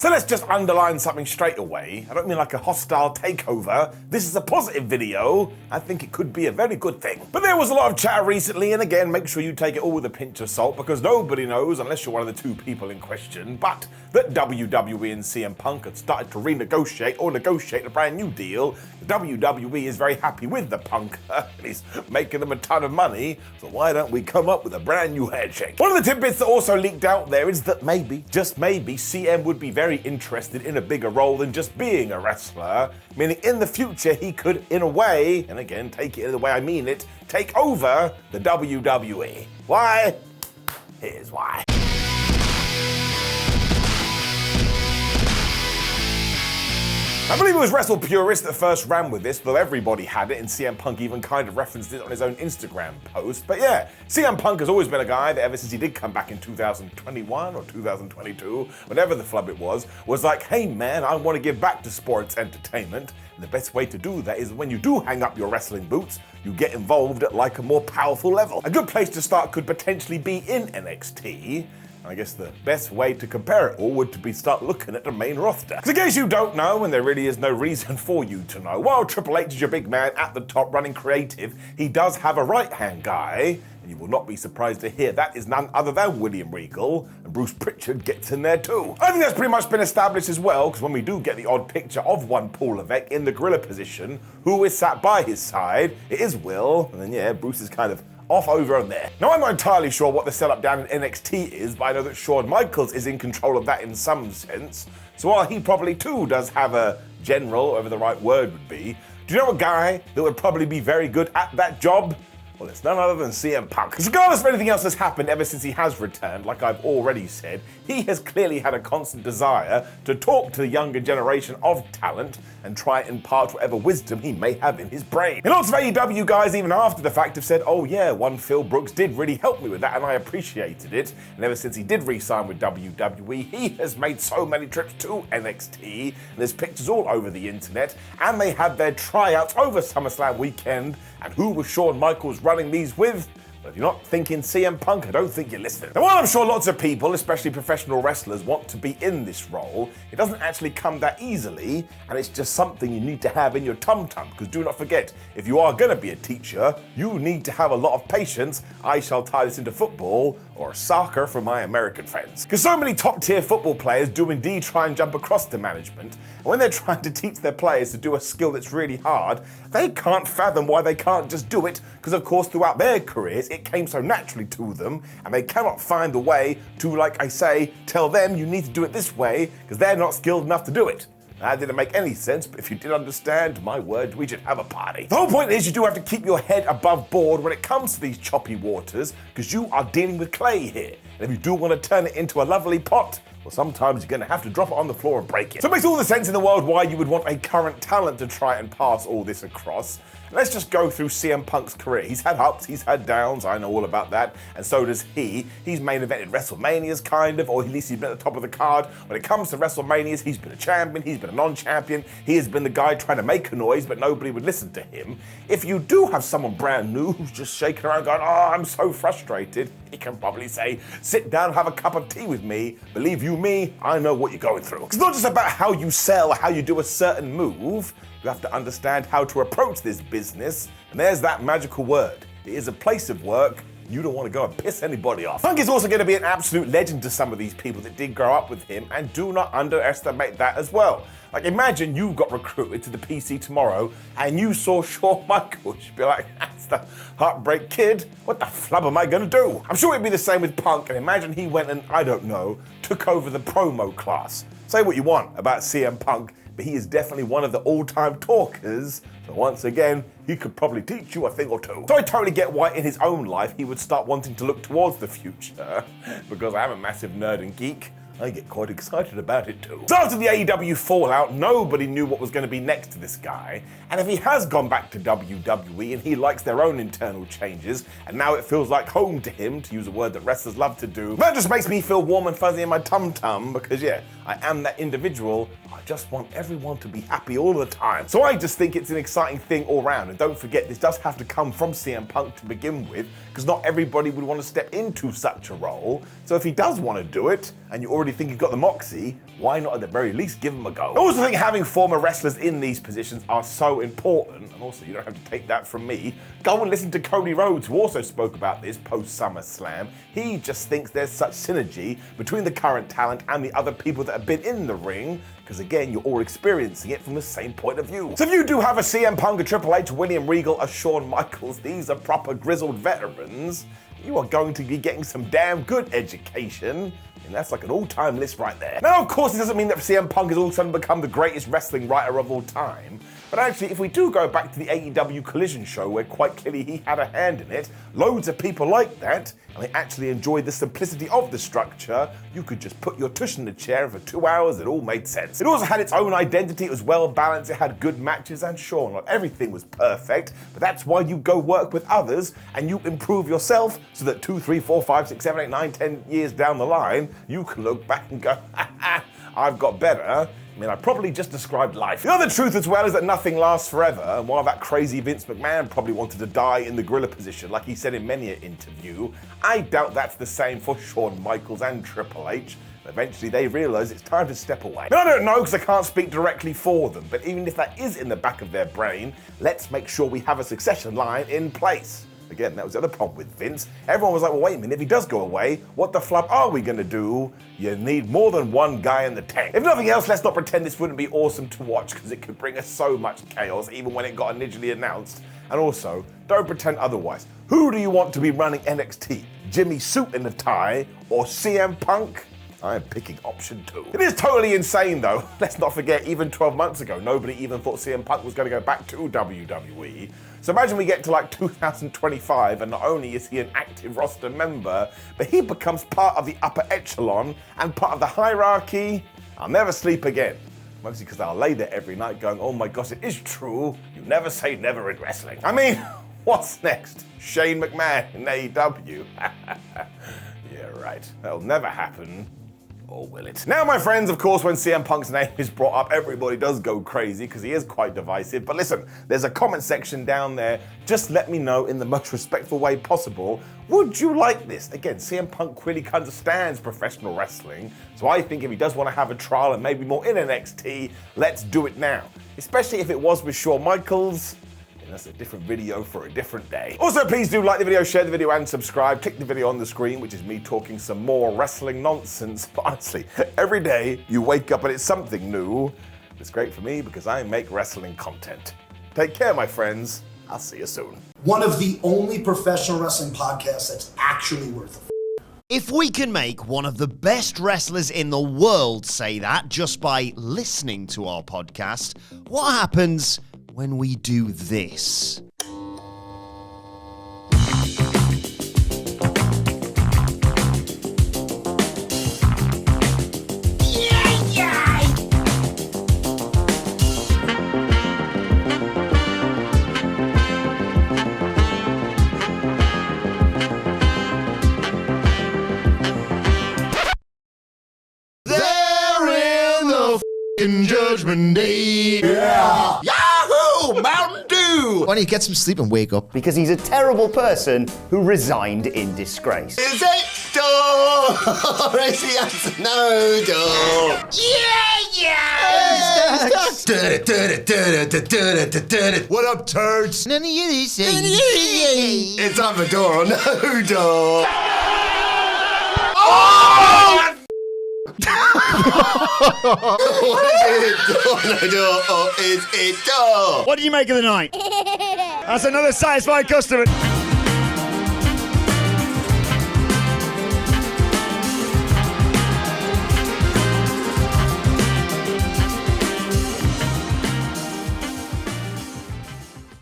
So let's just underline something straight away. I don't mean like a hostile takeover. This is a positive video. I think it could be a very good thing. But there was a lot of chatter recently, and again, make sure you take it all with a pinch of salt, because nobody knows, unless you're one of the two people in question, but that WWE and CM Punk had started to renegotiate or negotiate a brand new deal. The WWE is very happy with the Punk, and he's making them a ton of money, so why don't we come up with a brand new handshake? One of the tidbits that also leaked out there is that maybe, just maybe, CM would be very interested in a bigger role than just being a wrestler, meaning in the future he could, in a way, and again, take it in the way I mean it, take over the WWE. Why? Here's why. I believe it was Wrestle Purist that first ran with this, though everybody had it, and CM Punk even kind of referenced it on his own Instagram post. But yeah, CM Punk has always been a guy that ever since he did come back in 2021 or 2022, whatever the flub it was like, hey man, I want to give back to sports entertainment. And the best way to do that is when you do hang up your wrestling boots, you get involved at like a more powerful level. A good place to start could potentially be in NXT. I guess the best way to compare it all would be start looking at the main roster. Because in case you don't know, and there really is no reason for you to know, while Triple H is your big man at the top running creative, he does have a right-hand guy, and you will not be surprised to hear that is none other than William Regal, and Bruce Pritchard gets in there too. I think that's pretty much been established as well, because when we do get the odd picture of one Paul Levesque in the gorilla position, who is sat by his side, it is Will, and then yeah, Bruce is kind of off over there. Now, I'm not entirely sure what the setup down in NXT is, but I know that Shawn Michaels is in control of that in some sense. So while he probably too does have a general, whatever the right word would be, do you know a guy that would probably be very good at that job? Well, it's none other than CM Punk. Because regardless of anything else that's happened ever since he has returned, like I've already said, he has clearly had a constant desire to talk to the younger generation of talent and try and impart whatever wisdom he may have in his brain. And lots of AEW guys, even after the fact, have said, oh yeah, one Phil Brooks did really help me with that, and I appreciated it. And ever since he did re-sign with WWE, he has made so many trips to NXT, and there's pictures all over the internet, and they had their tryouts over SummerSlam weekend. And who was Shawn Michaels running these with? But if you're not thinking CM Punk, I don't think you're listening. Now, while I'm sure lots of people, especially professional wrestlers, want to be in this role, it doesn't actually come that easily, and it's just something you need to have in your tum-tum. Because do not forget, if you are going to be a teacher, you need to have a lot of patience. I shall tie this into football, or soccer for my American friends. Because so many top-tier football players do indeed try and jump across to management, and when they're trying to teach their players to do a skill that's really hard, they can't fathom why they can't just do it, because of course throughout their careers it came so naturally to them, and they cannot find the way to, like I say, tell them you need to do it this way, because they're not skilled enough to do it. That didn't make any sense, but if you did understand, my word, we should have a party. The whole point is you do have to keep your head above board when it comes to these choppy waters, because you are dealing with clay here. And if you do want to turn it into a lovely pot, well, sometimes you're going to have to drop it on the floor and break it. So it makes all the sense in the world why you would want a current talent to try and pass all this across. Let's just go through CM Punk's career. He's had ups, he's had downs, I know all about that, and so does he. He's main evented WrestleManias, kind of, or at least he's been at the top of the card. When it comes to WrestleManias, he's been a champion, he's been a non-champion, he has been the guy trying to make a noise, but nobody would listen to him. If you do have someone brand new who's just shaking around going, oh, I'm so frustrated, he can probably say, sit down, have a cup of tea with me. Believe you me, I know what you're going through. It's not just about how you sell or how you do a certain move. You have to understand how to approach this business, and there's that magical word. It is a place of work. You don't want to go and piss anybody off. Punk is also going to be an absolute legend to some of these people that did grow up with him, and do not underestimate that as well. Like, imagine you got recruited to the PC tomorrow and you saw Shawn Michaels. You'd be like, that's the Heartbreak Kid. What the flub am I going to do? I'm sure it'd be the same with Punk, and imagine he went and, I don't know, took over the promo class. Say what you want about CM Punk, but he is definitely one of the all-time talkers. So once again, he could probably teach you a thing or two. So I totally get why in his own life he would start wanting to look towards the future, because I'm a massive nerd and geek. I get quite excited about it too. So after the AEW fallout, nobody knew what was going to be next to this guy. And if he has gone back to WWE and he likes their own internal changes, and now it feels like home to him, to use a word that wrestlers love to do, that just makes me feel warm and fuzzy in my tum-tum, because yeah, I am that individual. I just want everyone to be happy all the time. So I just think it's an exciting thing all round. And don't forget, this does have to come from CM Punk to begin with, because not everybody would want to step into such a role. So if he does want to do it, and you already already think you've got the moxie, why not at the very least give them a go? I also think having former wrestlers in these positions are so important, and also you don't have to take that from me. Go and listen to Cody Rhodes, who also spoke about this post SummerSlam. He just thinks there's such synergy between the current talent and the other people that have been in the ring, because again, you're all experiencing it from the same point of view. So if you do have a CM Punk, a Triple H, William Regal, a Shawn Michaels, these are proper grizzled veterans, you are going to be getting some damn good education. And that's like an all-time list right there. Now, of course, it doesn't mean that CM Punk has all of a sudden become the greatest wrestling writer of all time. But actually, if we do go back to the AEW Collision show, where quite clearly he had a hand in it, loads of people like that, and they actually enjoyed the simplicity of the structure. You could just put your tush in the chair, and for 2 hours, it all made sense. It also had its own identity, it was well balanced, it had good matches, and sure, not everything was perfect, but that's why you go work with others, and you improve yourself, so that 2, 3, 4, 5, 6, 7, 8, 9, 10 years down the line, you can look back and go, ha ha, I've got better. I mean, I probably just described life. The other truth as well is that nothing lasts forever, and while that crazy Vince McMahon probably wanted to die in the gorilla position, like he said in many an interview, I doubt that's the same for Shawn Michaels and Triple H. Eventually they realise it's time to step away. Now, I don't know because I can't speak directly for them, but even if that is in the back of their brain, let's make sure we have a succession line in place. Again, that was the other problem with Vince. Everyone was like, well, wait a minute, if he does go away, what the flub are we gonna do? You need more than one guy in the tank. If nothing else, let's not pretend this wouldn't be awesome to watch, because it could bring us so much chaos, even when it got initially announced. And also, don't pretend otherwise. Who do you want to be running NXT? Jimmy Suit in a tie or CM Punk? I'm picking option 2. It is totally insane though. Let's not forget, even 12 months ago, nobody even thought CM Punk was going to go back to WWE. So imagine we get to like 2025 and not only is he an active roster member, but he becomes part of the upper echelon and part of the hierarchy. I'll never sleep again. Mostly because I'll lay there every night going, oh my gosh, it is true. You never say never in wrestling. I mean, what's next? Shane McMahon in AEW? Yeah, right. That'll never happen. Or will it? Now, my friends, of course, when CM Punk's name is brought up, everybody does go crazy because he is quite divisive. But listen, there's a comment section down there. Just let me know in the most respectful way possible. Would you like this? Again, CM Punk clearly understands professional wrestling. So I think if he does want to have a trial and maybe more in NXT, let's do it now. Especially if it was with Shawn Michaels. That's a different video for a different day. Also, please do like the video, share the video, and subscribe. Click the video on the screen, which is me talking some more wrestling nonsense. But honestly, every day you wake up and it's something new. It's great for me because I make wrestling content. Take care, my friends. I'll see you soon. One of the only professional wrestling podcasts that's actually worth it. If we can make one of the best wrestlers in the world say that just by listening to our podcast, what happens when we do this? Judgment Day. Yeah. Yahoo! Mountain Dew! Why don't you get some sleep and wake up? Because he's a terrible person who resigned in disgrace. Is it door? Or is the answer no door? What up, turds? None of you say. It's either door or no door. Oh! What is it? Door, no door, or is it door? What did you make of the night? That's another satisfied customer.